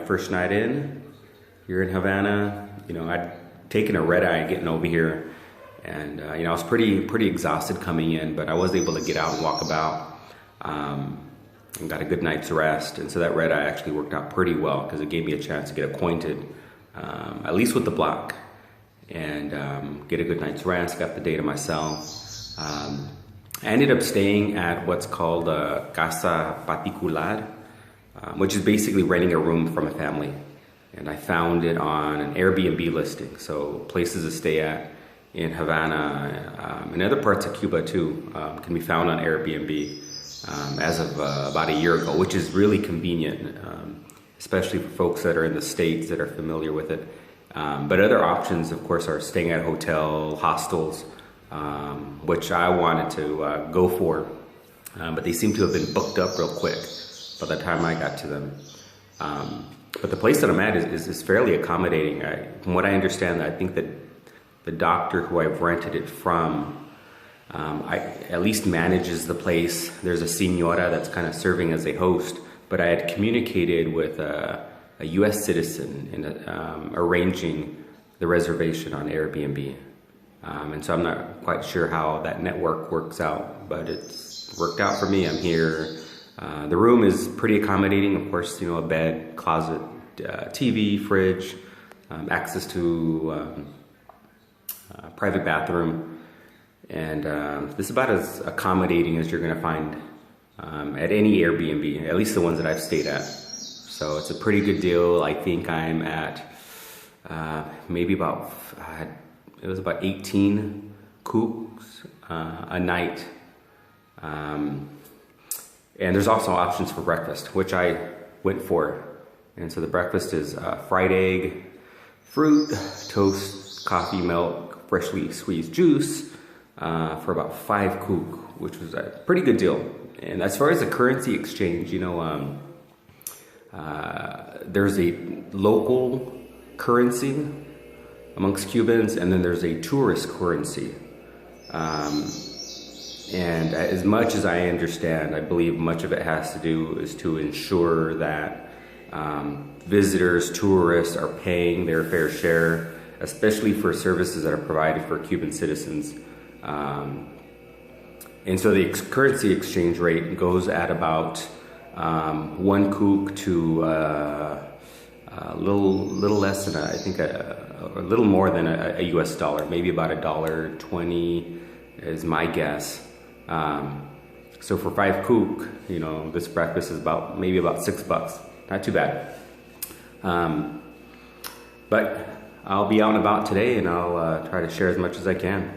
first night in here in Havana. I'd taken a red eye getting over here, and I was pretty exhausted coming in, but I was able to get out and walk about, and got a good night's rest. And so that red eye actually worked out pretty well because it gave me a chance to get acquainted, at least with the block, and get a good night's rest. Got the day to myself. I ended up staying at what's called a casa particular, which is basically renting a room from a family. And I found it on an Airbnb listing. So places to stay at in Havana, and other parts of Cuba too, can be found on Airbnb as of about a year ago, which is really convenient, especially for folks that are in the States that are familiar with it. But other options, of course, are staying at hotel, hostels, which I wanted to go for, but they seem to have been booked up real quick by the time I got to them. But the place that I'm at is fairly accommodating. From what I understand, I think that the doctor who I've rented it from at least manages the place. There's a senora that's kind of serving as a host, but I had communicated with a U.S. citizen in arranging the reservation on Airbnb. And so I'm not quite sure how that network works out, but it's worked out for me. I'm here. The room is pretty accommodating, of course, a bed, closet, TV, fridge, access to private bathroom. And this is about as accommodating as you're going to find at any Airbnb, at least the ones that I've stayed at. So it's a pretty good deal. I think I'm at maybe about, it was about 18 cooks a night. And there's also options for breakfast, which I went for. And so the breakfast is fried egg, fruit, toast, coffee, milk, freshly squeezed juice for about 5 cook, which was a pretty good deal. And as far as the currency exchange, there's a local currency amongst Cubans, and then there's a tourist currency. And as much as I understand, I believe much of it has to do is to ensure that visitors, tourists are paying their fair share, especially for services that are provided for Cuban citizens. And so the currency exchange rate goes at about 1 cook to a little less than I think a little more than a U.S. dollar, maybe about $1.20 is my guess. So for 5 cook, this breakfast is maybe about $6. Not too bad. But I'll be out and about today, and I'll try to share as much as I can.